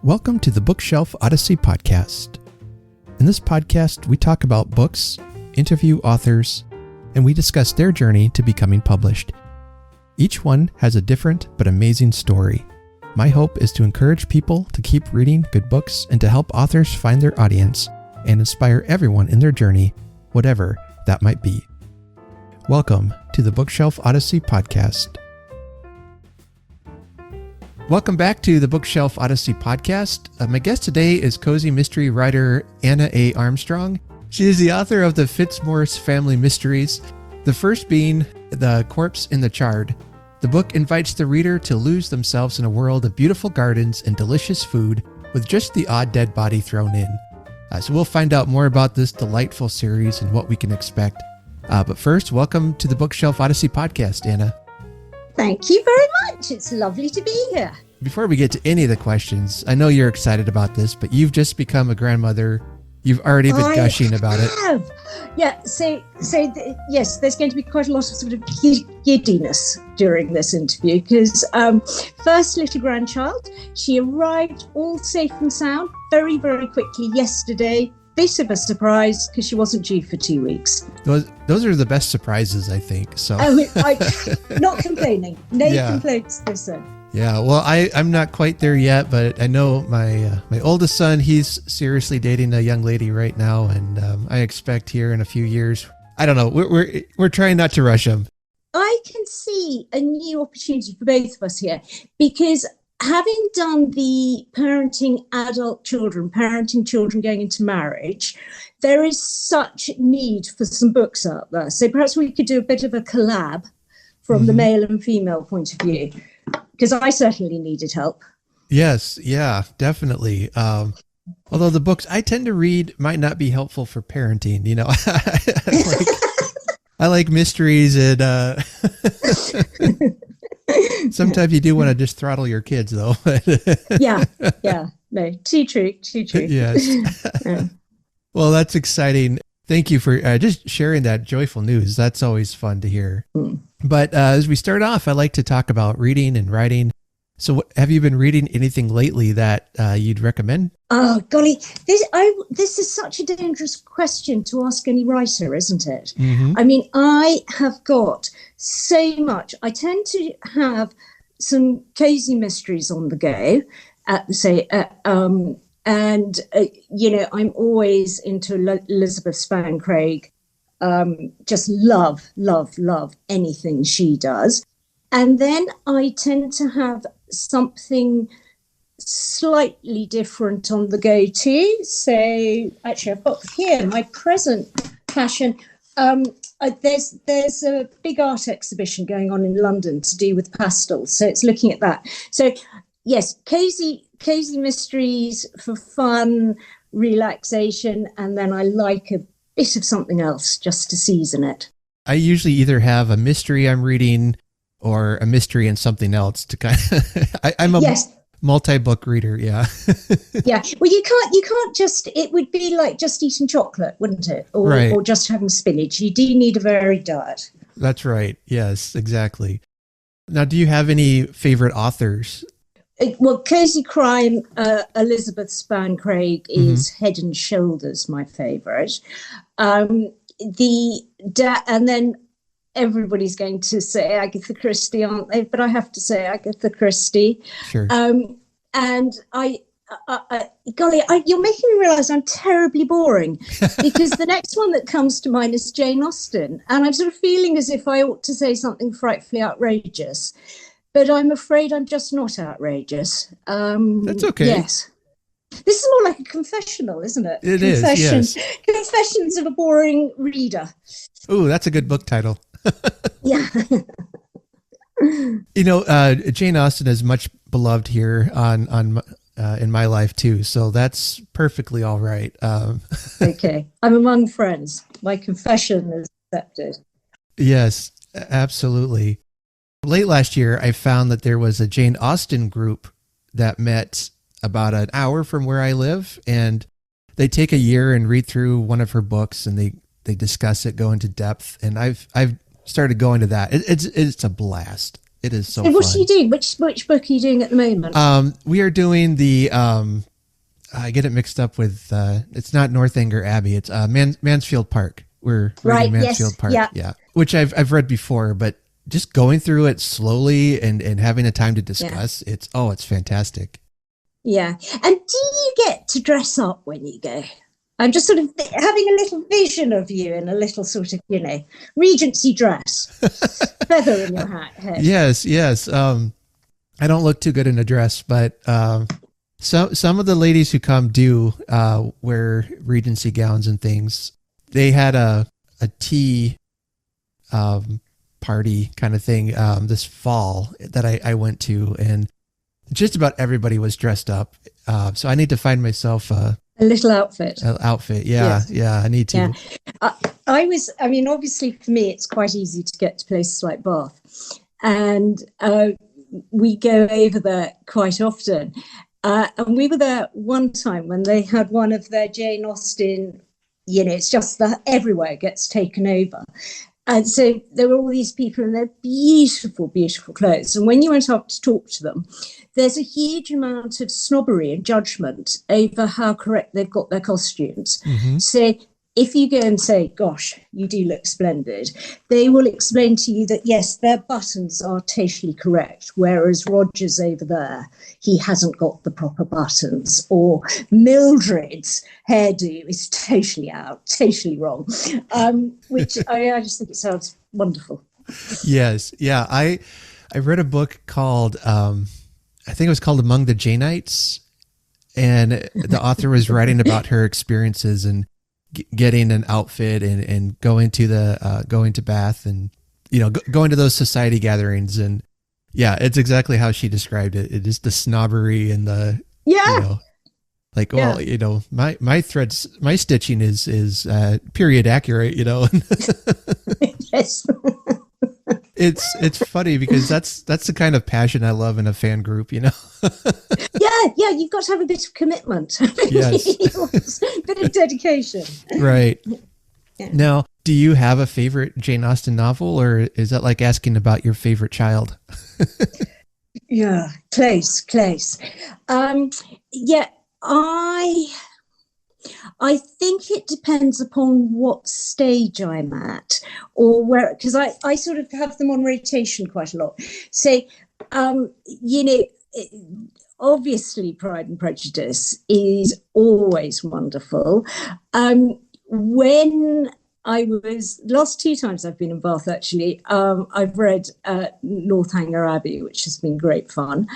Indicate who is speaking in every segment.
Speaker 1: Welcome to the Bookshelf Odyssey Podcast. In this podcast, we talk about books, interview authors, and we discuss their journey to becoming published. Each one has a different but amazing story. My hope is to encourage people to keep reading good books and to help authors find their audience and inspire everyone in their journey, whatever that might be. Welcome to the Bookshelf Odyssey Podcast. Welcome back to the Bookshelf Odyssey Podcast. My guest today is cozy mystery writer Anna A. Armstrong. She is the author of the FitzMorris Family Mysteries, the first being The Corpse in the Chard. The book invites the reader to lose themselves in a world of beautiful gardens and delicious food with just the odd dead body thrown in. So we'll find out more about this delightful series and what we can expect. But first, welcome to the Bookshelf Odyssey Podcast, Anna.
Speaker 2: Thank you very much. It's lovely to be here.
Speaker 1: Before we get to any of the questions, I know you're excited about this, but you've just become a grandmother. You've already been gushing about it.
Speaker 2: Yeah, yes, there's going to be quite a lot of sort of giddiness during this interview because first little grandchild, she arrived all safe and sound very, very quickly yesterday. Bit of a surprise because she wasn't due for 2 weeks.
Speaker 1: Those are the best surprises, I think. So
Speaker 2: I'm not complaining. No complaints this end.
Speaker 1: Yeah, well, I'm not quite there yet, but I know my oldest son, he's seriously dating a young lady right now, and I expect here in a few years. I don't know. We're trying not to rush him.
Speaker 2: I can see a new opportunity for both of us here because having done the parenting children going into marriage, there is such need for some books out there. So perhaps we could do a bit of a collab from the male and female point of view, because I certainly needed help. Yes,
Speaker 1: yeah, definitely. Although the books I tend to read might not be helpful for parenting, you know. I like mysteries and sometimes you do want to just throttle your kids, though.
Speaker 2: Yeah. No, too true.
Speaker 1: Yes. Yeah. Well, that's exciting. Thank you for just sharing that joyful news. That's always fun to hear. But as we start off, I like to talk about reading and writing. So have you been reading anything lately that you'd recommend?
Speaker 2: Oh, golly. This is such a dangerous question to ask any writer, isn't it? Mm-hmm. I mean, I have got so much. I tend to have some cozy mysteries on the go, I'm always into Elizabeth Span-Craig. Just love anything she does. And then I tend to have something slightly different on the go too. So actually I've got here my present passion. There's a big art exhibition going on in London to do with pastels. So it's looking at that. So yes, cozy mysteries for fun, relaxation, and then I like a bit of something else just to season it.
Speaker 1: I usually either have a mystery I'm reading or a mystery and something else to kind of, I'm a multi-book reader. Yeah.
Speaker 2: Yeah. Well, you can't just, it would be like just eating chocolate, wouldn't it? Or just having spinach. You do need a varied diet.
Speaker 1: That's right. Yes, exactly. Now, do you have any favorite authors?
Speaker 2: Well, cozy crime, Elizabeth Span-Craig is head and shoulders my favorite. And then everybody's going to say Agatha Christie, aren't they? But I have to say Agatha Christie.
Speaker 1: Sure.
Speaker 2: And you're making me realise I'm terribly boring because the next one that comes to mind is Jane Austen. And I'm sort of feeling as if I ought to say something frightfully outrageous, but I'm afraid I'm just not outrageous.
Speaker 1: That's okay.
Speaker 2: Yes. This is more like a confessional, isn't it?
Speaker 1: It is, yes.
Speaker 2: Confessions of a boring reader.
Speaker 1: Ooh, that's a good book title.
Speaker 2: Yeah.
Speaker 1: You know, Jane Austen is much beloved here on in my life too, so that's perfectly all right.
Speaker 2: Okay, I'm among friends. My confession is accepted.
Speaker 1: Yes, absolutely. Late last year, I found that there was a Jane Austen group that met about an hour from where I live, and they take a year and read through one of her books, and they discuss it, go into depth, and I've started going to that. It's a blast. It is so
Speaker 2: So what
Speaker 1: fun.
Speaker 2: are you doing? Which book are you doing at the moment?
Speaker 1: We are doing the, I get it mixed up with, it's not Northanger Abbey. It's Mansfield Park. We're reading Mansfield Park. Yeah. Which I've read before, but just going through it slowly and having a time to discuss, it's fantastic.
Speaker 2: Yeah. And do you get to dress up when you go? I'm just sort of having a little vision of you in a little sort of, Regency dress, feather in your head.
Speaker 1: Yes. I don't look too good in a dress, but some of the ladies who come do wear Regency gowns and things. They had a tea party kind of thing this fall that I went to, and just about everybody was dressed up. So I need to find myself a
Speaker 2: little outfit.
Speaker 1: Yeah. I need to.
Speaker 2: Yeah. Obviously for me, it's quite easy to get to places like Bath, and we go over there quite often. And we were there one time when they had one of their Jane Austen, it's just that everywhere gets taken over. And so there were all these people in their beautiful, beautiful clothes. And when you went up to talk to them, there's a huge amount of snobbery and judgment over how correct they've got their costumes. Mm-hmm. So if you go and say, gosh, you do look splendid, they will explain to you that, yes, their buttons are totally correct, whereas Roger's over there, he hasn't got the proper buttons, or Mildred's hairdo is totally out, totally wrong, which I just think it sounds wonderful.
Speaker 1: Yes. Yeah. I read a book called, I think it was called Among the Janeites, and the author was writing about her experiences and getting an outfit and going to Bath and going to those society gatherings, and it's exactly how she described it. It is the snobbery and the my threads, my stitching is period accurate,
Speaker 2: Yes.
Speaker 1: It's funny because that's the kind of passion I love in a fan group,
Speaker 2: Yeah, you've got to have a bit of commitment.
Speaker 1: Yes.
Speaker 2: A bit of dedication.
Speaker 1: Right.
Speaker 2: Yeah.
Speaker 1: Now, do you have a favorite Jane Austen novel, or is that like asking about your favorite child?
Speaker 2: Yeah, close. I think it depends upon what stage I'm at, or where, because I sort of have them on rotation quite a lot. So, obviously Pride and Prejudice is always wonderful. When I was, last two times I've been in Bath, actually, I've read Northanger Abbey, which has been great fun.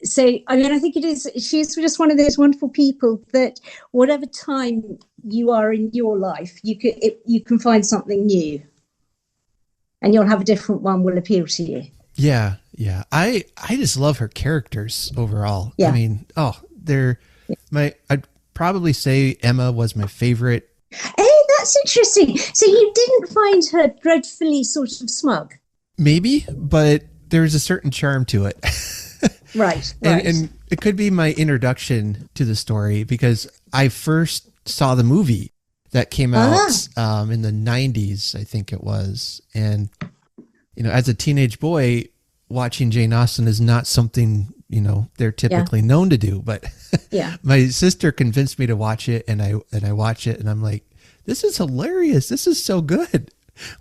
Speaker 2: So, I think she's just one of those wonderful people that whatever time you are in your life, you can find something new, and you'll have a different one will appeal to you.
Speaker 1: Yeah. I just love her characters overall.
Speaker 2: Yeah.
Speaker 1: I'd probably say Emma was my favorite.
Speaker 2: Hey, that's interesting. So you didn't find her dreadfully sort of smug?
Speaker 1: Maybe, but there's a certain charm to it.
Speaker 2: Right.
Speaker 1: And it could be my introduction to the story, because I first saw the movie that came out in the 90s, I think it was. And, as a teenage boy, watching Jane Austen is not something, they're typically known to do. But my sister convinced me to watch it, and I watch it, and I'm like, this is hilarious. This is so good.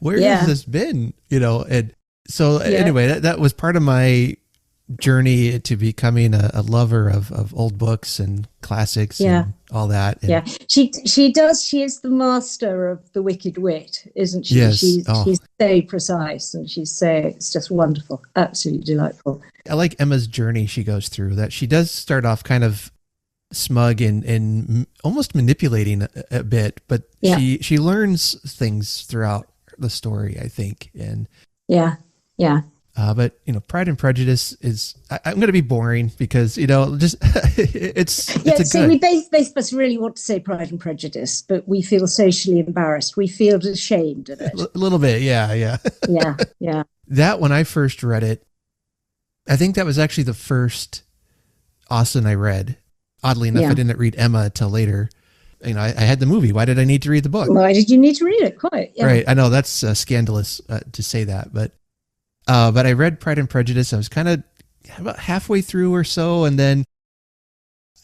Speaker 1: Where has this been? And so anyway, that was part of my journey to becoming a lover of old books and classics and all that. And
Speaker 2: she does. She is the master of the wicked wit, isn't she?
Speaker 1: Yes.
Speaker 2: She's so precise, and it's just wonderful. Absolutely delightful.
Speaker 1: I like Emma's journey she goes through, that she does start off kind of smug and almost manipulating a bit, but she learns things throughout the story, I think. And but Pride and Prejudice is, I'm going to be boring because just it's
Speaker 2: so we both of us really want to say Pride and Prejudice, but we feel socially embarrassed. We feel ashamed of it.
Speaker 1: A little bit, yeah. That, when I first read it, I think that was actually the first Austen I read. Oddly enough, I didn't read Emma till later. I had the movie. Why did I need to read the book?
Speaker 2: Why did you need to read it? Quite. Yeah.
Speaker 1: Right. I know that's scandalous to say that, but But I read Pride and Prejudice. I was kind of about halfway through or so, and then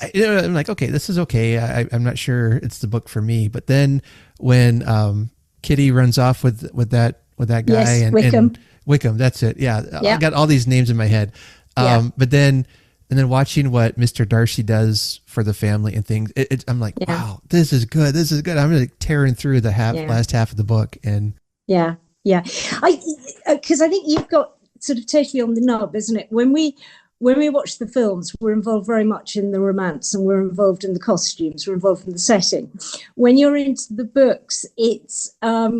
Speaker 1: I'm like, okay, this is okay. I'm not sure it's the book for me. But then when Kitty runs off with that guy,
Speaker 2: yes,
Speaker 1: Wickham, that's it. Yeah,
Speaker 2: yeah.
Speaker 1: I got all these names in my head. But then watching what Mr. Darcy does for the family and things, I'm like, wow, this is good. This is good. I'm like tearing through the last half of the book, and
Speaker 2: because I think you've got sort of totally on the nub, isn't it? When we watch the films, we're involved very much in the romance, and we're involved in the costumes, we're involved in the setting. When you're into the books, it's a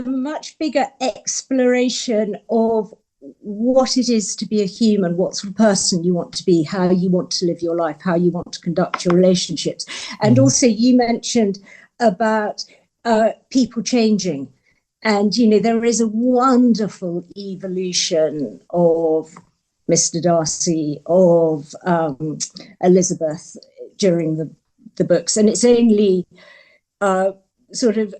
Speaker 2: much bigger exploration of what it is to be a human, what sort of person you want to be, how you want to live your life, how you want to conduct your relationships. And also you mentioned about people changing. And, there is a wonderful evolution of Mr. Darcy, of Elizabeth during the books. And it's only sort of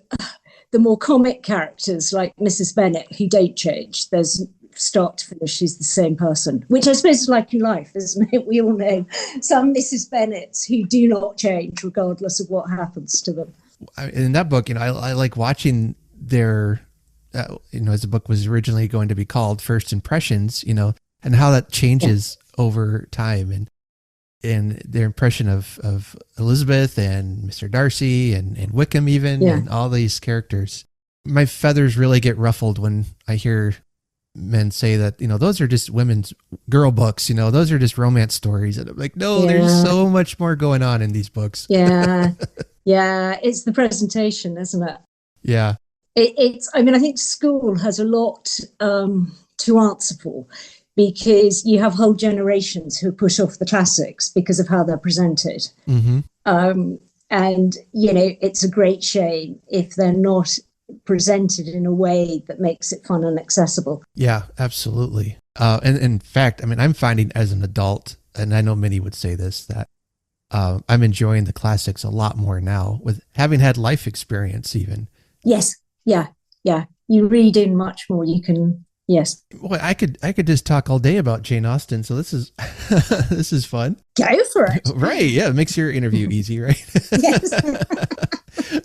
Speaker 2: the more comic characters like Mrs. Bennet who don't change. There's start to finish, she's the same person, which I suppose is like in life, isn't it? We all know some Mrs. Bennets who do not change regardless of what happens to them.
Speaker 1: In that book, I like watching their, as the book was originally going to be called, First Impressions, and how that changes over time, and their impression of Elizabeth and Mr. Darcy and Wickham even, and all these characters. My feathers really get ruffled when I hear men say that, those are just women's girl books, those are just romance stories. And I'm like, no, there's so much more going on in these books.
Speaker 2: Yeah. It's the presentation, isn't it?
Speaker 1: Yeah.
Speaker 2: I think school has a lot to answer for, because you have whole generations who push off the classics because of how they're presented.
Speaker 1: Mm-hmm.
Speaker 2: And, it's a great shame if they're not presented in a way that makes it fun and accessible.
Speaker 1: Yeah, absolutely. And in fact, I'm finding as an adult, and I know many would say this, that I'm enjoying the classics a lot more now with having had life experience even.
Speaker 2: Yes. Yeah. You read in much more. You can, yes.
Speaker 1: Well, I could just talk all day about Jane Austen. So this is, this is fun.
Speaker 2: Go for it.
Speaker 1: Right. Yeah. It makes your interview easy, right?
Speaker 2: Yes.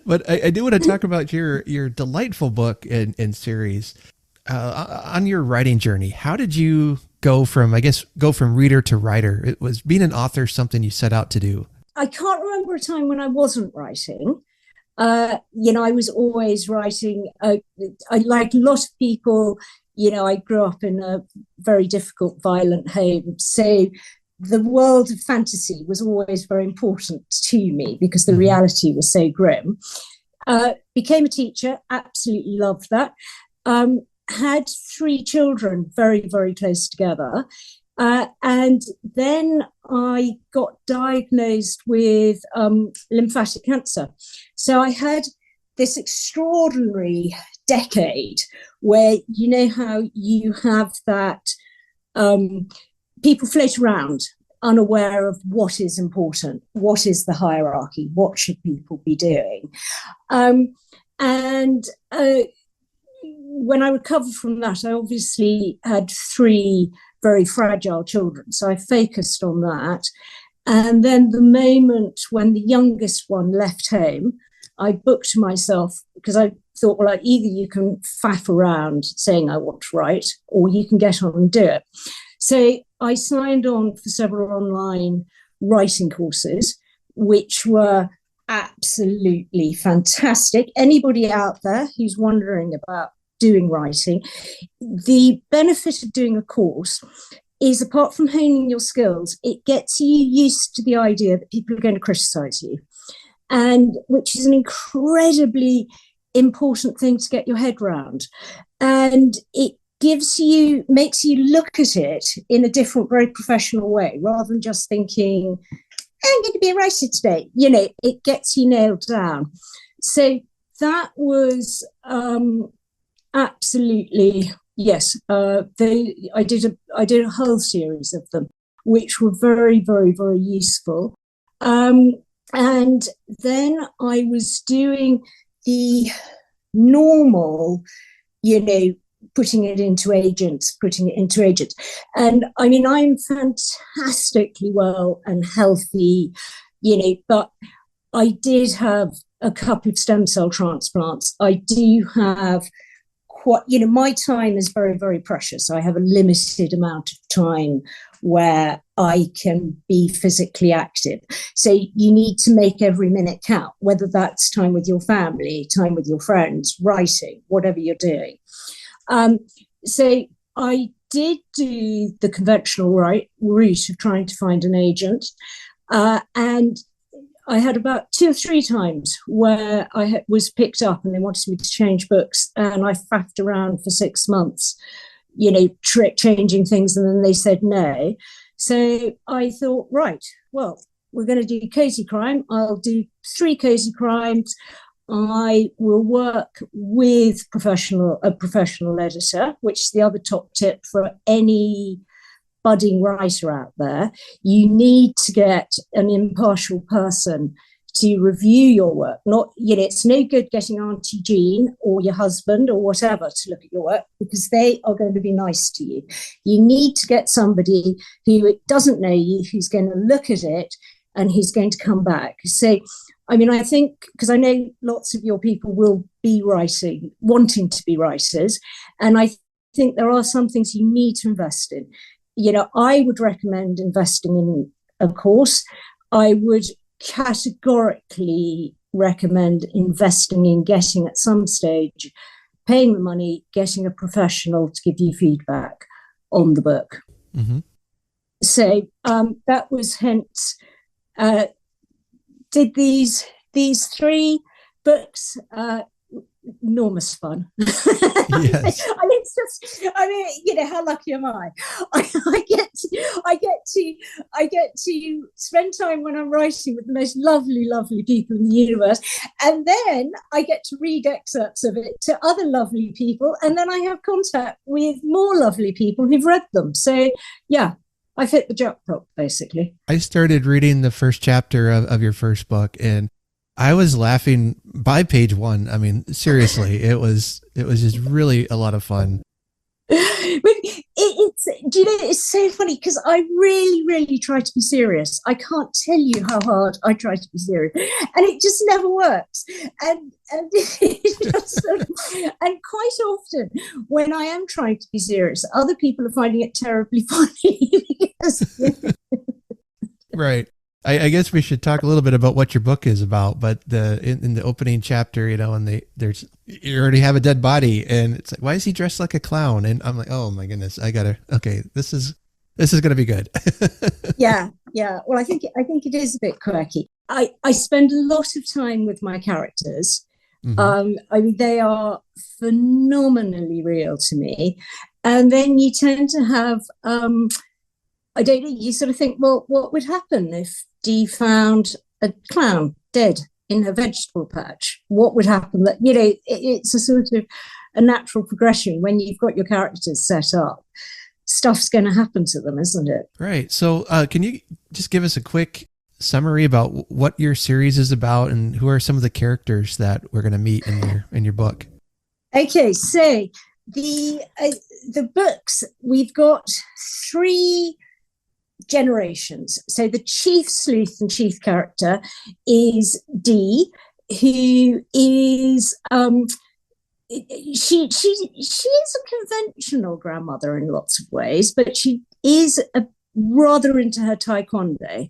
Speaker 1: But I do want to talk about your delightful book and series. On your writing journey, how did you go from reader to writer? It was being an author something you set out to do?
Speaker 2: I can't remember a time when I wasn't writing. I was always writing. I like a lot of people, I grew up in a very difficult, violent home. So the world of fantasy was always very important to me because the reality was so grim. Became a teacher, absolutely loved that. Had 3 children very, very close together. And then I got diagnosed with lymphatic cancer. So I had this extraordinary decade where, how you have that people float around unaware of what is important, what is the hierarchy, what should people be doing. When I recovered from that, I obviously had 3 very fragile children. So I focused on that. And then the moment when the youngest one left home, I booked myself, because I thought, well, either you can faff around saying I want to write, or you can get on and do it. So I signed on for several online writing courses, which were absolutely fantastic. Anybody out there who's wondering about doing writing, the benefit of doing a course is, apart from honing your skills, it gets you used to the idea that people are going to criticize you, and which is an incredibly important thing to get your head around. And it makes you look at it in a different, very professional way, rather than just thinking, I'm going to be a writer today. It gets you nailed down. So that was absolutely, yes. I did a whole series of them, which were very, very, very useful. And then I was doing the normal, putting it into agents. And I mean, I'm fantastically well and healthy, but I did have a couple of stem cell transplants. I do have my time is very, very precious. I have a limited amount of time where I can be physically active. So you need to make every minute count, whether that's time with your family, time with your friends, writing, whatever you're doing. So I did do the conventional route of trying to find an agent. And I had about 2 or 3 times where I was picked up and they wanted me to change books, and I faffed around for 6 months, changing things, and then they said no. So I thought, right, well, we're going to do cozy crime. I'll do 3 cozy crimes. I will work with a professional editor, which is the other top tip for any budding writer out there. You need to get an impartial person to review your work. Not, it's no good getting Auntie Jean or your husband or whatever to look at your work, because they are going to be nice to you. You need to get somebody who doesn't know you, who's going to look at it and who's going to come back. So, I mean, I think, because I know lots of your people will be writing, wanting to be writers, and I think there are some things you need to invest in. I would recommend investing in a course. I would categorically recommend investing in getting, at some stage, paying the money, getting a professional to give you feedback on the book.
Speaker 1: Mm-hmm.
Speaker 2: So that was hence, did these 3 books, enormous fun.
Speaker 1: Yes.
Speaker 2: How lucky am I? I get to spend time when I'm writing with the most lovely people in the universe, and then I get to read excerpts of it to other lovely people, and then I have contact with more lovely people who've read them. So yeah, I've hit the jackpot, basically.
Speaker 1: I started reading the first chapter of your first book, and I was laughing by page 1. I mean, seriously, it was just really a lot of fun.
Speaker 2: It's so funny, because I really try to be serious. I can't tell you how hard I try to be serious, and it just never works. And and quite often, when I am trying to be serious, other people are finding it terribly funny.
Speaker 1: Right. I guess we should talk a little bit about what your book is about, but in the opening chapter, and you already have a dead body, and it's like, why is he dressed like a clown? And I'm like, oh my goodness, this is going to be good.
Speaker 2: Yeah. Well, I think it is a bit quirky. I spend a lot of time with my characters. Mm-hmm. I mean, they are phenomenally real to me. And then you tend to have, I don't know, you sort of think, well, what would happen if Dee found a clown dead in her vegetable patch? What would happen? That, it's a sort of a natural progression when you've got your characters set up. Stuff's going to happen to them, isn't it?
Speaker 1: Right. So can you just give us a quick summary about what your series is about and who are some of the characters that we're going to meet in your book?
Speaker 2: Okay, so the books, we've got 3 generations. So the chief sleuth and chief character is Dee, who is she is a conventional grandmother in lots of ways, but she is rather into her taekwondo,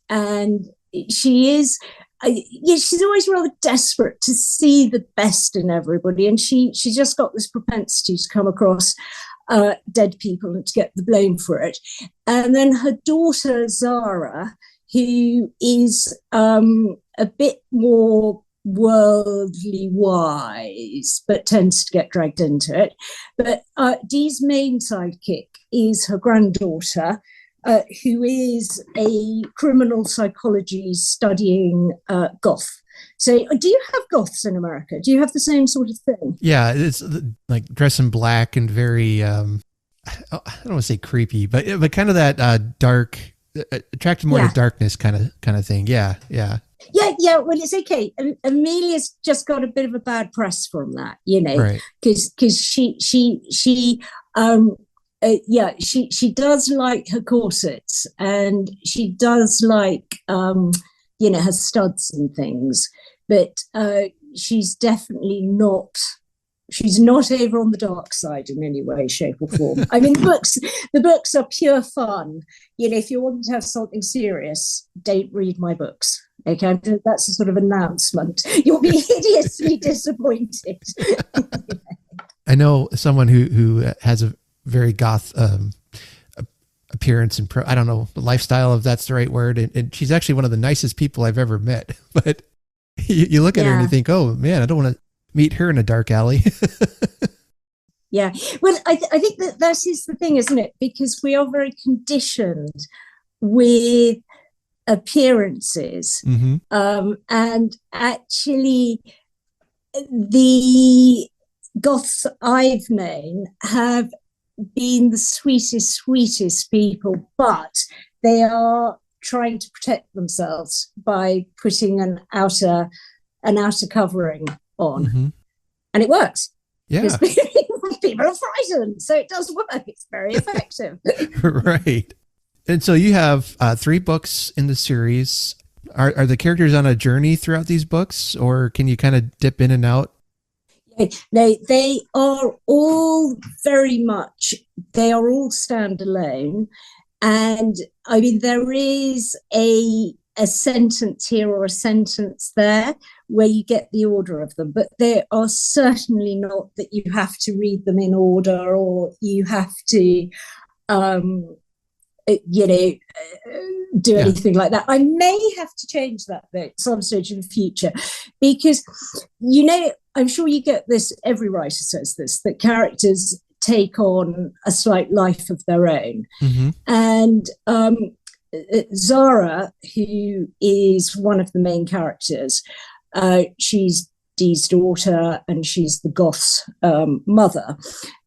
Speaker 2: and she is she's always rather desperate to see the best in everybody, and she's just got this propensity to come across dead people and to get the blame for it. And then her daughter Zara, who is a bit more worldly wise, but tends to get dragged into it. But Dee's main sidekick is her granddaughter, who is a criminal psychology studying goth. So do you have goths in America? Do you have the same sort of thing?
Speaker 1: Yeah, it's like dress in black and very, I don't want to say creepy, but kind of that dark, attracted more to darkness kind of thing. Yeah.
Speaker 2: Yeah. Well, it's okay. Amelia's just got a bit of a bad press from that,
Speaker 1: Right.
Speaker 2: because she does like her corsets, and she does like her studs and things, but she's definitely not. She's not over on the dark side in any way, shape, or form. I mean, the books are pure fun. If you want to have something serious, don't read my books. Okay, that's a sort of announcement. You'll be hideously disappointed.
Speaker 1: I know someone who has a very goth appearance and I don't know, lifestyle, if that's the right word. And she's actually one of the nicest people I've ever met. But you look at her and you think, oh man, I don't want to meet her in a dark alley.
Speaker 2: Yeah. Well, I think that is the thing, isn't it? Because we are very conditioned with appearances.
Speaker 1: Mm-hmm.
Speaker 2: And actually, the goths I've known have been the sweetest people, but they are trying to protect themselves by putting an outer covering on. Mm-hmm. And it works.
Speaker 1: Yeah.
Speaker 2: Because people are frightened, so it does work. It's very effective.
Speaker 1: Right. And so you have 3 books in the series. Are the characters on a journey throughout these books, or can you kind of dip in and out?
Speaker 2: No, they are all they are all standalone. And I mean, there is a sentence here or a sentence there where you get the order of them, but they are certainly not that you have to read them in order, or you have to do anything like that. I may have to change that bit at some stage in the future, because I'm sure you get this, every writer says this, that characters take on a slight life of their own. Mm-hmm. And Zara, who is one of the main characters, she's Dee's daughter, and she's the goth's mother,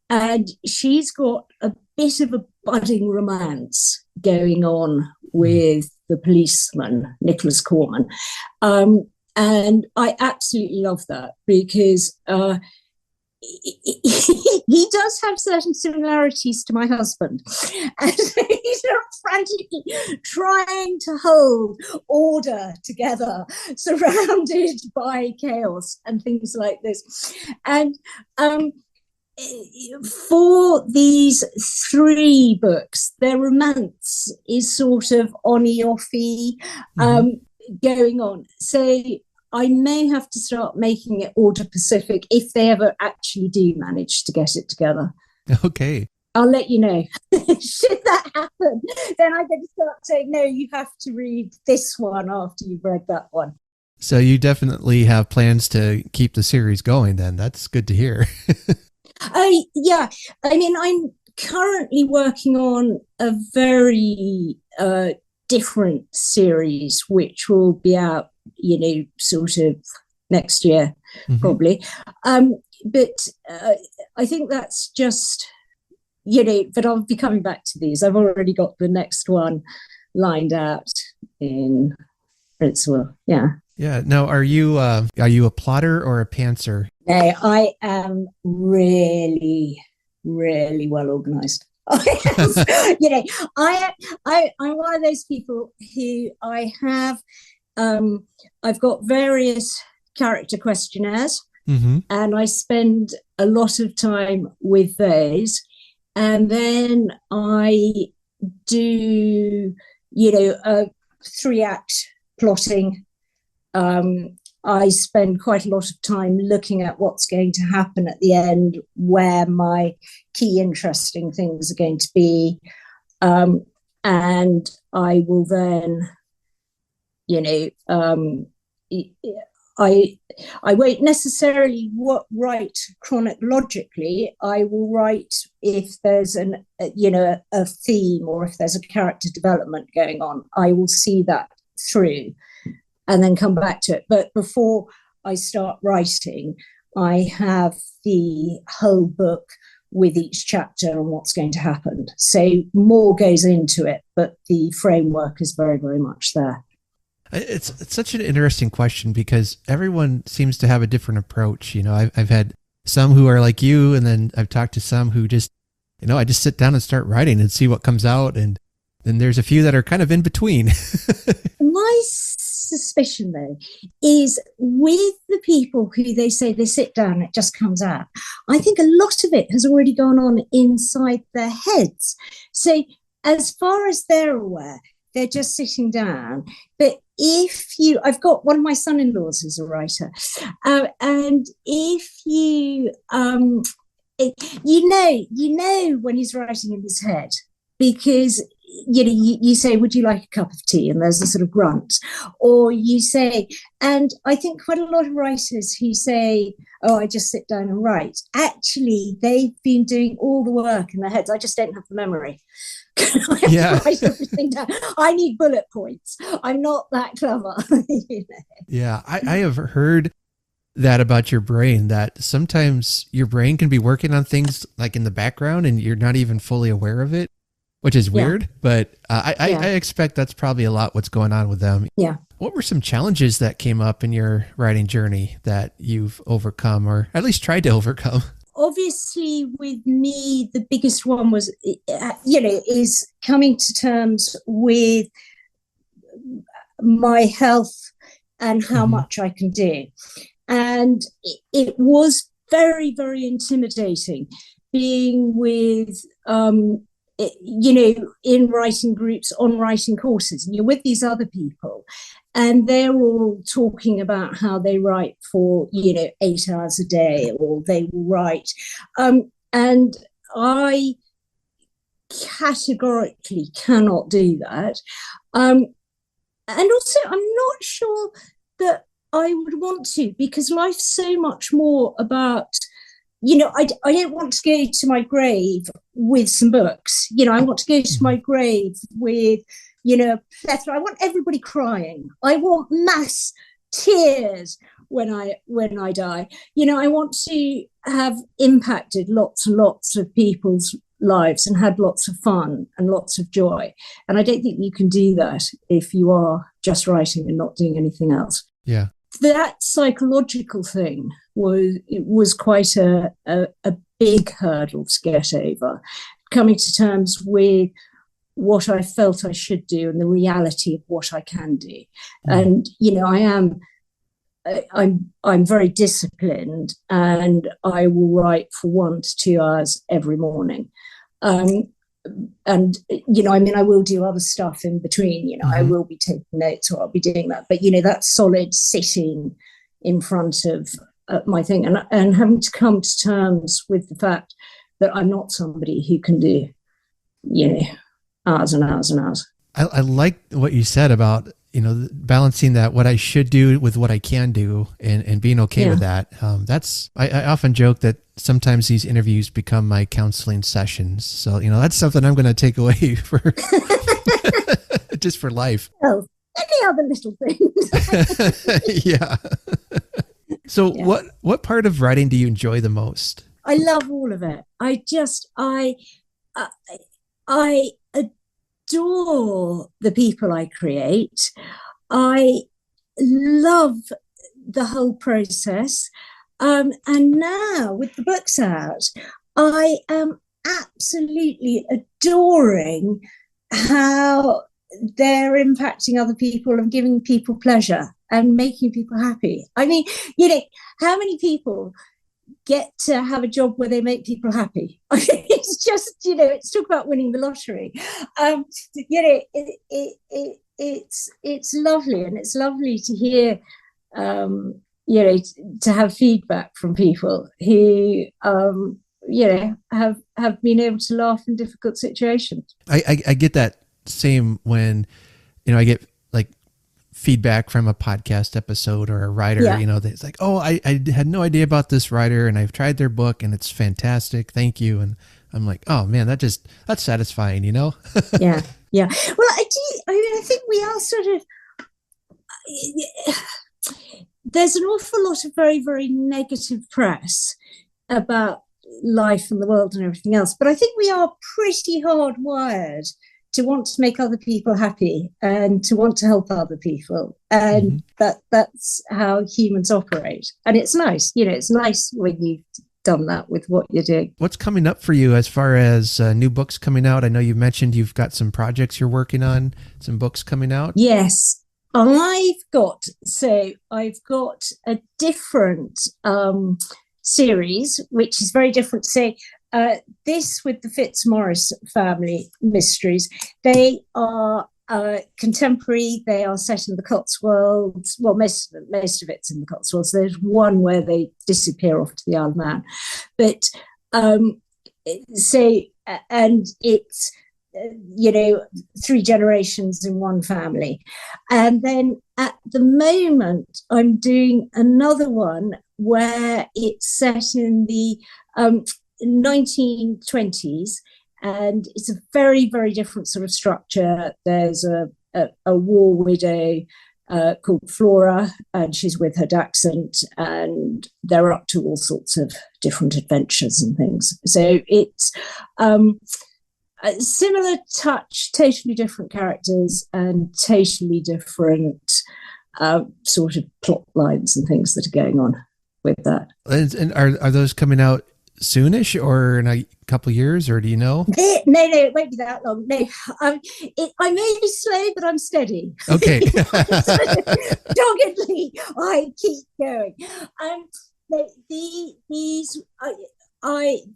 Speaker 2: and she's got a bit of a budding romance going on with the policeman, Nicholas Corman. And I absolutely love that, because he does have certain similarities to my husband. And he's frantically trying to hold order together, surrounded by chaos and things like this. And for these 3 books, their romance is sort of on-y-offy, going on. So I may have to start making it order Pacific if they ever actually do manage to get it together.
Speaker 1: Okay.
Speaker 2: I'll let you know. Should that happen, then I get to start saying, no, you have to read this one after you've read that one.
Speaker 1: So you definitely have plans to keep the series going then. That's good to hear.
Speaker 2: Yeah. I mean, I'm currently working on a very different series, which will be out, sort of next year, probably. But I think that's just, but I'll be coming back to these. I've already got the next one lined out in principle. Yeah.
Speaker 1: Yeah. Now, are you a plotter or a pantser?
Speaker 2: No, I am really, really well organized. I'm one of those people who I've got various character questionnaires, and I spend a lot of time with those, and then I do, a 3-act plotting. I spend quite a lot of time looking at what's going to happen at the end, where my key interesting things are going to be. And I will then, I won't necessarily write chronologically. I will write if there's a theme, or if there's a character development going on. I will see that through and then come back to it. But before I start writing, I have the whole book with each chapter and what's going to happen. So more goes into it, but the framework is very, very much there.
Speaker 1: It's such an interesting question because everyone seems to have a different approach. I've had some who are like you, and then I've talked to some who just, I just sit down and start writing and see what comes out. And then there's a few that are kind of in between.
Speaker 2: My suspicion, though, is with the people who they say they sit down and it just comes out, I think a lot of it has already gone on inside their heads. So as far as they're aware, they're just sitting down. But I've got one of my son-in-laws who's a writer, and if you when he's writing in his head, because you say, would you like a cup of tea? And there's a sort of grunt. Or you say, and I think quite a lot of writers who say, oh, I just sit down and write. Actually, they've been doing all the work in their heads. I just don't have the memory. I have to write everything down. I need bullet points. I'm not that clever.
Speaker 1: Yeah, I have heard that about your brain, that sometimes your brain can be working on things like in the background and you're not even fully aware of it, which is weird, but I expect that's probably a lot what's going on with them.
Speaker 2: Yeah.
Speaker 1: What were some challenges that came up in your writing journey that you've overcome, or at least tried to overcome?
Speaker 2: Obviously, with me, the biggest one was, is coming to terms with my health and how much I can do. And it was very, very intimidating being with, in writing groups, on writing courses, and you're with these other people, and they're all talking about how they write for, 8 hours a day, or they will write. And I categorically cannot do that. And also, I'm not sure that I would want to, because life's so much more about, I don't want to go to my grave with some books. I want to go to my grave with, a plethora. I want everybody crying. I want mass tears when I die. I want to have impacted lots and lots of people's lives and had lots of fun and lots of joy. And I don't think you can do that if you are just writing and not doing anything else.
Speaker 1: Yeah.
Speaker 2: That psychological thing was quite a big hurdle to get over, coming to terms with what I felt I should do and the reality of what I can do. And I'm very disciplined, and I will write for 1 to 2 hours every morning. And I will do other stuff in between. I will be taking notes, or I'll be doing that. But that solid sitting in front of my thing, and having to come to terms with the fact that I'm not somebody who can do, hours and hours and hours.
Speaker 1: I like what you said about, balancing that, what I should do with what I can do, and being okay with that. I often joke that sometimes these interviews become my counseling sessions. So, that's something I'm going to take away for just for life.
Speaker 2: Oh, any other little things.
Speaker 1: Yeah. So what part of writing do you enjoy the most?
Speaker 2: I love all of it. I adore the people I create. I love the whole process. And now with the books out, I am absolutely adoring how they're impacting other people and giving people pleasure and making people happy. I mean, how many people get to have a job where they make people happy? It's just, it's talk about winning the lottery. It's lovely, and it's lovely to hear, to have feedback from people who, have been able to laugh in difficult situations.
Speaker 1: I get that same when, I get like feedback from a podcast episode or a writer, that's like, oh, I had no idea about this writer, and I've tried their book and it's fantastic. Thank you. And I'm like, oh man, that's satisfying, Yeah.
Speaker 2: Yeah. Well, I think we are sort of, there's an awful lot of very, very negative press about life and the world and everything else. But I think we are pretty hardwired to want to make other people happy and to want to help other people. And that's how humans operate. And it's nice, it's nice when you've done that with what you're doing.
Speaker 1: What's coming up for you as far as new books coming out? I know you mentioned you've got some projects you're working on, some books coming out.
Speaker 2: Yes. I've got a different series, which is very different. Say, this with the FitzMorris Family Mysteries, they are contemporary. They are set in the Cotswolds. Well, most of it's in the Cotswolds. There's one where they disappear off to the Isle of Man, but and it's 3 generations in one family. And then at the moment, I'm doing another one where it's set in the 1920s, and it's a very, very different sort of structure. There's a war widow called Flora, and she's with her dachshund, and they're up to all sorts of different adventures and things. So it's a similar touch, totally different characters and totally different sort of plot lines and things that are going on with that.
Speaker 1: And are those coming out soonish or in a couple of years, or do you know?
Speaker 2: No, it won't be that long. No, I may be slow, but I'm steady.
Speaker 1: Okay.
Speaker 2: Doggedly, I keep going.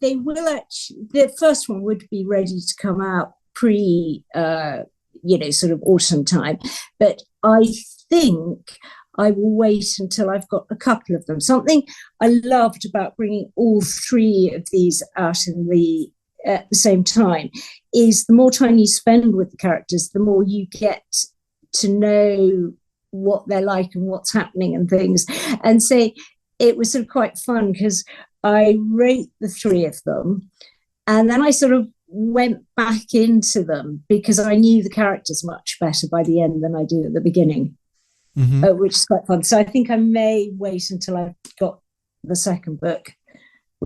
Speaker 2: They will actually, the first one would be ready to come out pre, sort of autumn time, but I think I will wait until I've got a couple of them. Something I loved about bringing all 3 of these out at the same time is the more time you spend with the characters, the more you get to know what they're like and what's happening and things. And so it was sort of quite fun because I wrote the 3 of them and then I sort of went back into them because I knew the characters much better by the end than I do at the beginning. Which is quite fun. So I think I may wait until I've got the second book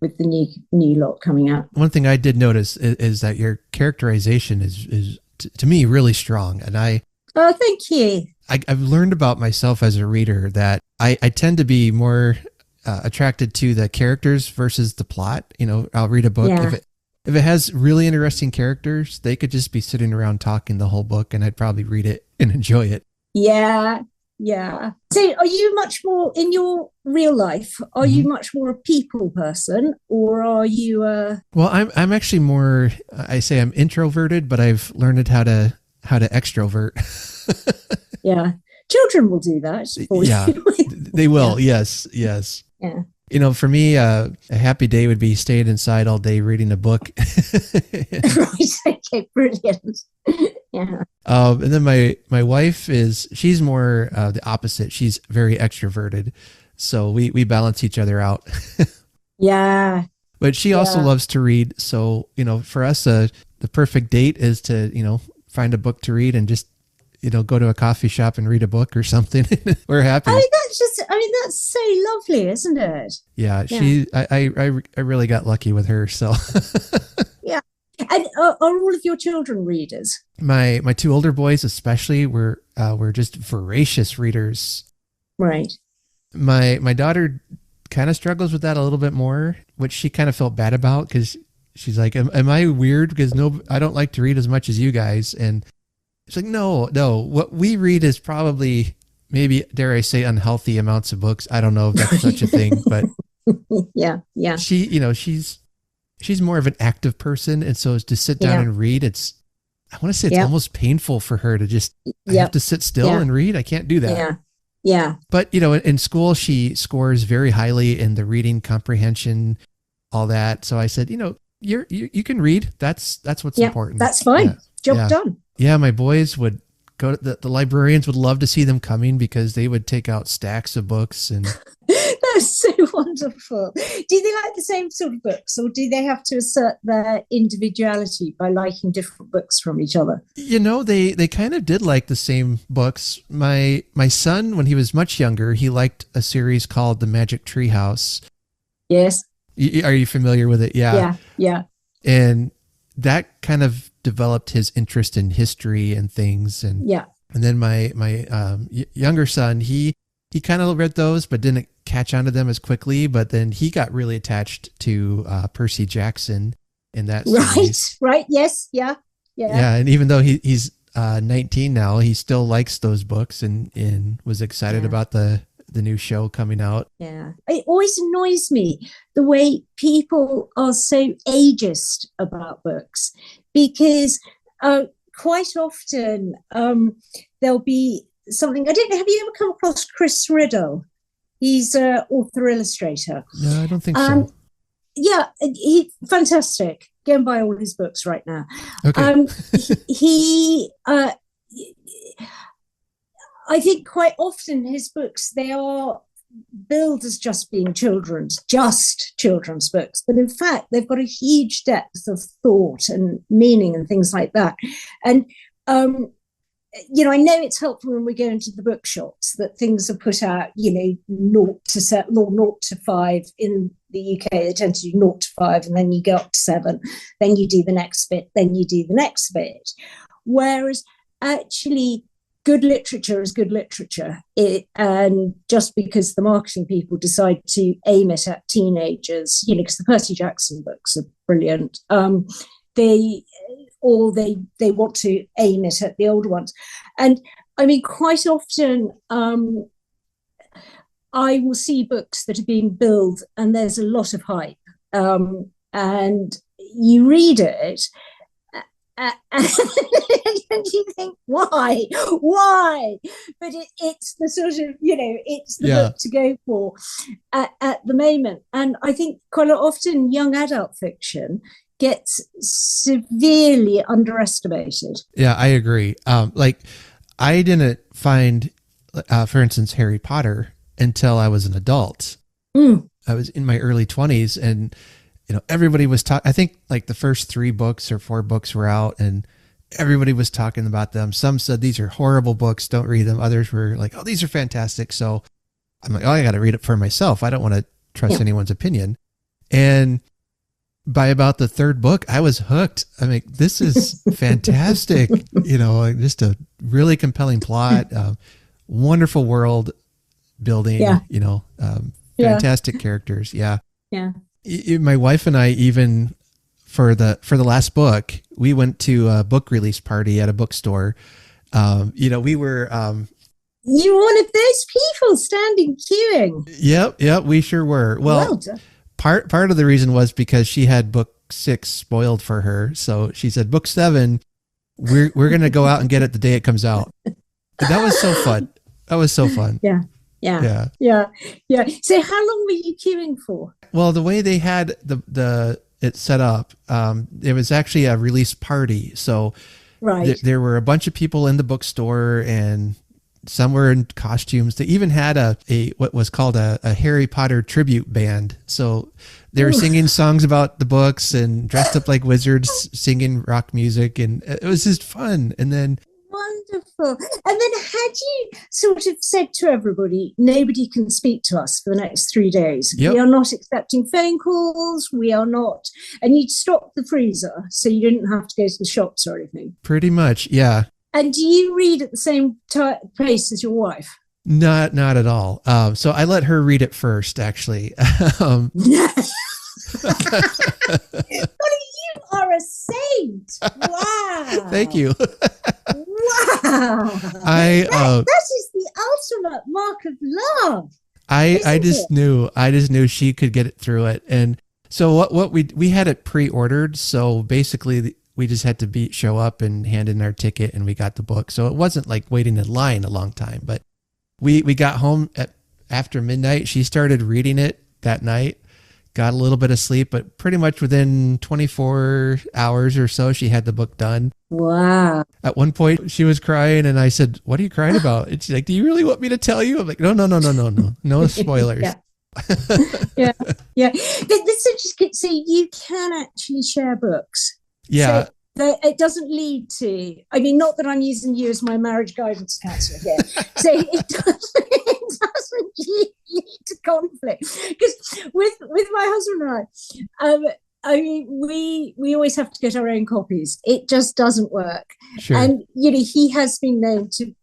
Speaker 2: with the new lot coming out.
Speaker 1: One thing I did notice is that your characterization is to me really strong, and
Speaker 2: oh, thank you.
Speaker 1: I've learned about myself as a reader that I tend to be more attracted to the characters versus the plot. I'll read a book if it has really interesting characters, they could just be sitting around talking the whole book, and I'd probably read it and enjoy it.
Speaker 2: Yeah. So are you much more in your real life? Are you much more a people person, or are you
Speaker 1: Well, I'm actually more, I say I'm introverted, but I've learned how to extrovert.
Speaker 2: Yeah. Children will do that for you.
Speaker 1: They will. Yeah. Yes.
Speaker 2: Yeah.
Speaker 1: For me, a happy day would be staying inside all day reading a book.
Speaker 2: Right. Okay. Brilliant. Yeah.
Speaker 1: And then my wife she's more the opposite. She's very extroverted. So we balance each other out.
Speaker 2: Yeah.
Speaker 1: But she also loves to read. So, for us, the perfect date is to, find a book to read and just, go to a coffee shop and read a book or something. We're happy.
Speaker 2: That's so lovely, isn't it?
Speaker 1: Yeah. I really got lucky with her. So
Speaker 2: yeah. And are all of your children readers?
Speaker 1: My 2 older boys, especially, were just voracious readers.
Speaker 2: Right.
Speaker 1: My daughter kind of struggles with that a little bit more, which she kind of felt bad about because she's like, "Am I weird? Because I don't like to read as much as you guys." And it's like, no. What we read is probably, maybe, dare I say, unhealthy amounts of books. I don't know if that's such a thing, but
Speaker 2: yeah.
Speaker 1: She's more of an active person, and so to sit down and read, I want to say it's almost painful for her to just I have to sit still and read. I can't do that.
Speaker 2: Yeah.
Speaker 1: But in school, she scores very highly in the reading comprehension, all that. So I said, you can read. That's what's important.
Speaker 2: That's fine. Job done.
Speaker 1: Yeah, my boys would go to the librarians would love to see them coming because they would take out stacks of books and.
Speaker 2: That's so wonderful. Do they like the same sort of books, or do they have to assert their individuality by liking different books from each other?
Speaker 1: They kind of did like the same books. My son, when he was much younger, he liked a series called The Magic Tree House.
Speaker 2: Yes.
Speaker 1: Are you familiar with it? Yeah.
Speaker 2: Yeah.
Speaker 1: And that kind of developed his interest in history and things. And then my younger son, he kind of read those, but didn't catch on to them as quickly. But then he got really attached to Percy Jackson in that series.
Speaker 2: Right. Yes. Yeah.
Speaker 1: And even though he's 19 now, he still likes those books and was excited about the new show coming out.
Speaker 2: Yeah. It always annoys me the way people are so ageist about books, because quite often there'll be something. I don't know, have you ever come across Chris Riddle? He's an author illustrator.
Speaker 1: No, I don't think so.
Speaker 2: Yeah, he's fantastic. Go and buy all his books right now.
Speaker 1: Okay.
Speaker 2: I think quite often his books, they are billed as just being children's books, but in fact they've got a huge depth of thought and meaning and things like that. And I know it's helpful when we go into the bookshops that things are put out, 0 to 5. In the UK, they tend to do 0 to 5, and then you go up to 7, then you do the next bit, then you do the next bit. Whereas actually, good literature is good literature. And just because the marketing people decide to aim it at teenagers, because the Percy Jackson books are brilliant, they want to aim it at the older ones. And I mean, quite often I will see books that are being billed and there's a lot of hype, and you read it and you think, why? But it's the sort of, it's the book to go for at the moment. And I think quite often young adult fiction gets severely underestimated.
Speaker 1: Yeah, I agree. I didn't find, for instance, Harry Potter until I was an adult. I was in my early 20s, and everybody was talking. I think like the first 3 books or 4 books were out, and everybody was talking about them. Some said these are horrible books, don't read them. Others were like, oh, these are fantastic. So I'm like, oh, I got to read it for myself. I don't want to trust anyone's opinion. And by about the 3rd book, I was hooked. I mean, this is fantastic. Just a really compelling plot, wonderful world building, fantastic characters. Yeah. My wife and I, even for the last book, we went to a book release party at a bookstore. We were,
Speaker 2: you were one of those people standing queuing.
Speaker 1: Yep. We sure were. Well part of the reason was because she had book 6 spoiled for her. So she said, book 7, we're going to go out and get it the day it comes out. And that was so fun. Yeah. So how long were you queuing for? Well, the way they had it set up, it was actually a release party. So there were a bunch of people in the bookstore, and some were in costumes. They even had what was called a Harry Potter tribute band. So they were singing songs about the books and dressed up like wizards, singing rock music, and it was just fun. And then
Speaker 2: wonderful. And then had you sort of said to everybody, nobody can speak to us for the next 3 days. We are not accepting phone calls. We are not. And you'd stop the freezer so you didn't have to go to the shops or anything.
Speaker 1: Pretty much, yeah.
Speaker 2: And do you read at the same pace as your wife?
Speaker 1: Not at all. So I let her read it first, actually.
Speaker 2: Golly, you are a saint. Wow.
Speaker 1: Thank you.
Speaker 2: Wow. That is the ultimate mark of love.
Speaker 1: I just knew she could get it through it. And so what we had it pre-ordered. So basically we just had to show up and hand in our ticket, and we got the book. So it wasn't like waiting in line a long time, but we got home after midnight. She started reading it that night, got a little bit of sleep, but pretty much within 24 hours or so, she had the book done.
Speaker 2: Wow.
Speaker 1: At one point she was crying, and I said, what are you crying about? And she's like, do you really want me to tell you? I'm like, no. No spoilers.
Speaker 2: Yeah. This is just, so you can actually share books.
Speaker 1: Yeah.
Speaker 2: So it doesn't lead to, I mean, not that I'm using you as my marriage guidance counselor here. So it doesn't lead to conflict. Because with my husband and I, I mean, we always have to get our own copies. It just doesn't work.
Speaker 1: Sure.
Speaker 2: And, he has been known to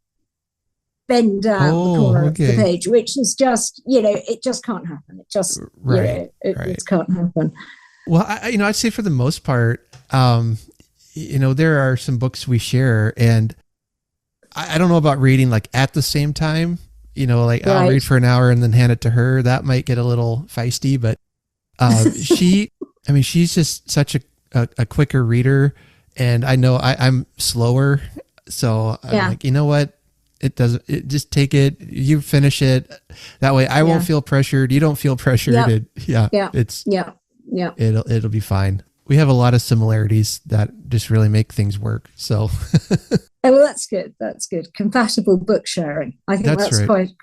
Speaker 2: bend down the corner of the page, which is just, it just can't happen. It just, it can't happen.
Speaker 1: Well, I'd say for the most part, there are some books we share, and I don't know about reading like at the same time, I'll read for an hour and then hand it to her. That might get a little feisty, but she's just such a quicker reader, and I know I'm slower. So I'm like, you know what? Just take it, you finish it. That way I won't feel pressured. You don't feel pressured. It'll be fine. We have a lot of similarities that just really make things work. So,
Speaker 2: well, that's good. That's good. Compatible book sharing. I think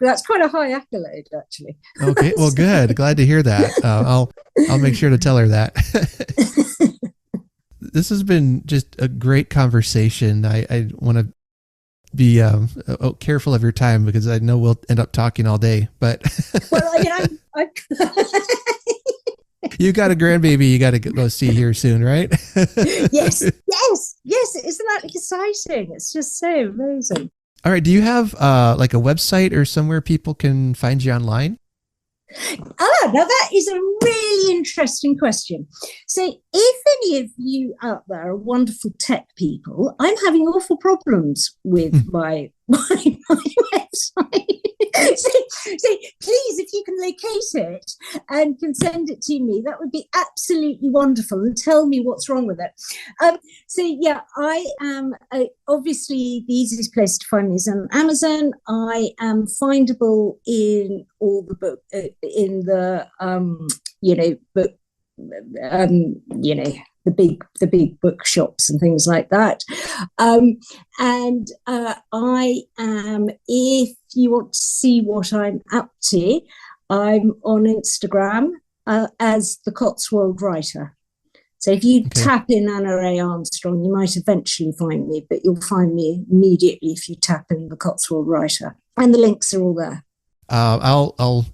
Speaker 2: that's quite a high accolade, actually.
Speaker 1: Okay. Well, good. Glad to hear that. I'll make sure to tell her that. This has been just a great conversation. I want to be careful of your time, because I know we'll end up talking all day, but
Speaker 2: well, I'm
Speaker 1: you got a grandbaby you got to go see here soon, right?
Speaker 2: Yes. Isn't that exciting? It's just so amazing.
Speaker 1: All right. Do you have like a website or somewhere people can find you online?
Speaker 2: Now that is a really interesting question. So if any of you out there are wonderful tech people, I'm having awful problems with my website. So please, if you can locate it and can send it to me, that would be absolutely wonderful, and tell me what's wrong with it. I am obviously the easiest place to find me is on Amazon. I am findable in all the book in the book the big bookshops and things like that. I am, if you want to see what I'm up to, I'm on Instagram as the Cotswold Writer. So if you tap in Anna A. Armstrong, you might eventually find me, but you'll find me immediately if you tap in the Cotswold Writer. And the links are all there.
Speaker 1: I'll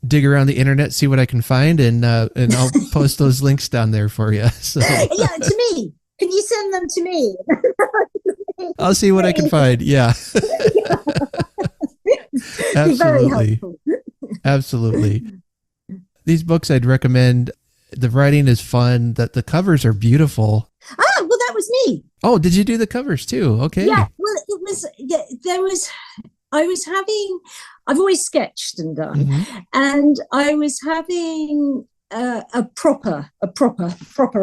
Speaker 1: dig around the internet, see what I can find, and I'll post those links down there for you. So.
Speaker 2: Yeah, to me. Can you send them to me?
Speaker 1: I'll see what I can find. Yeah. Absolutely. Absolutely. These books I'd recommend. The writing is fun. That the covers are beautiful.
Speaker 2: Well, that was me.
Speaker 1: Oh, did you do the covers too? Okay.
Speaker 2: Yeah. Well, it was. I've always sketched and done, and I was having a proper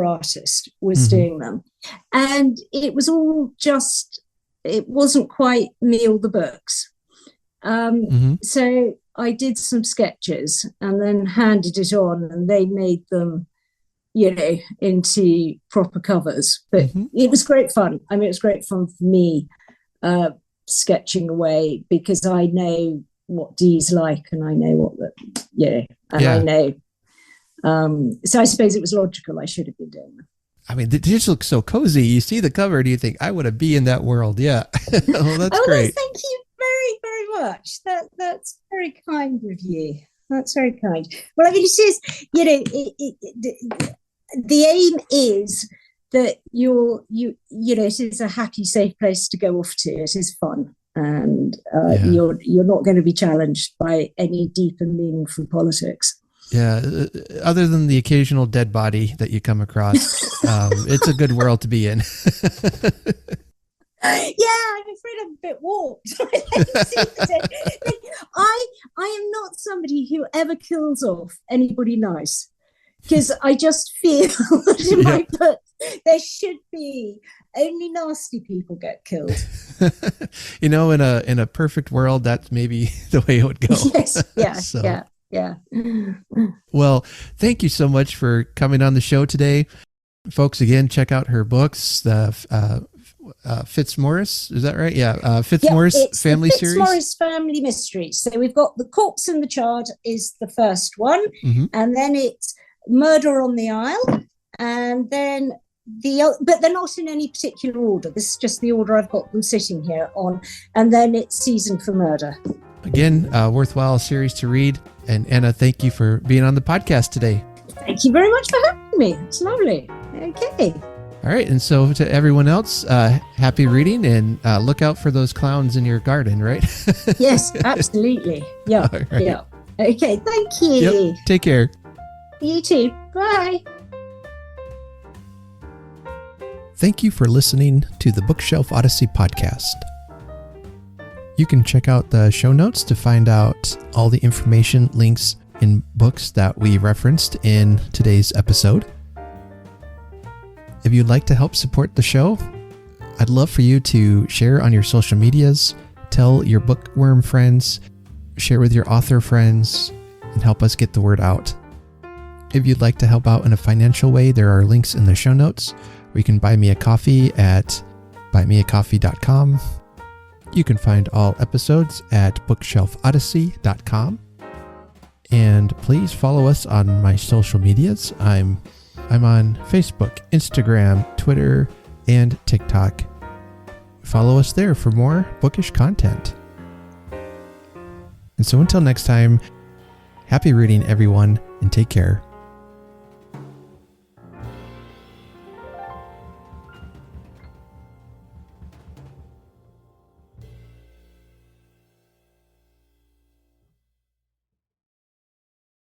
Speaker 2: artist was doing them, and it was all just. It wasn't quite me or the books. So I did some sketches and then handed it on, and they made them, into proper covers. But it was great fun. I mean, it was great fun for me, sketching away, because I know what Dee's like, and I know what I know. So I suppose it was logical. I should have been doing them.
Speaker 1: I mean, they just look so cozy. You see the cover, do you think, I want to be in that world? Yeah. Oh, that's great.
Speaker 2: Thank you very, very much. That's very kind of you. That's very kind. Well, I mean, it is, the aim is that it is a happy, safe place to go off to. It is fun. And you're not going to be challenged by any deep and meaningful politics.
Speaker 1: Yeah, other than the occasional dead body that you come across, it's a good world to be in.
Speaker 2: Yeah, I'm afraid I'm a bit warped. I am not somebody who ever kills off anybody nice, because I just feel that in my book there should be only nasty people get killed.
Speaker 1: In a perfect world, that's maybe the way it would go.
Speaker 2: Yes, yeah.
Speaker 1: Well, thank you so much for coming on the show today. Folks, again, check out her books, the FitzMorris, is that right? Yeah, FitzMorris Family Series.
Speaker 2: FitzMorris Family Mystery. So we've got The Corpse in the Chard is the first one, and then it's Murder on the Isle, and then but they're not in any particular order. This is just the order I've got them sitting here on, and then it's Season for Murder.
Speaker 1: Again, worthwhile series to read. And Anna, thank you for being on the podcast today.
Speaker 2: Thank you very much for having me. me. It's lovely. Okay.
Speaker 1: All right. And so to everyone else, happy reading, and look out for those clowns in your garden, right?
Speaker 2: Yes, absolutely. Yeah.
Speaker 1: Right.
Speaker 2: Yeah. Okay. Thank you.
Speaker 1: Yep. Take care.
Speaker 2: You too. Bye.
Speaker 1: Thank you for listening to the Bookshelf Odyssey Podcast. You can check out the show notes to find out all the information, links, and books that we referenced in today's episode. If you'd like to help support the show, I'd love for you to share on your social medias, tell your bookworm friends, share with your author friends, and help us get the word out. If you'd like to help out in a financial way, there are links in the show notes where you can buy me a coffee at buymeacoffee.com. You can find all episodes at bookshelfodyssey.com. And please follow us on my social medias. I'm on Facebook, Instagram, Twitter, and TikTok. Follow us there for more bookish content. And so until next time, happy reading, everyone, and take care.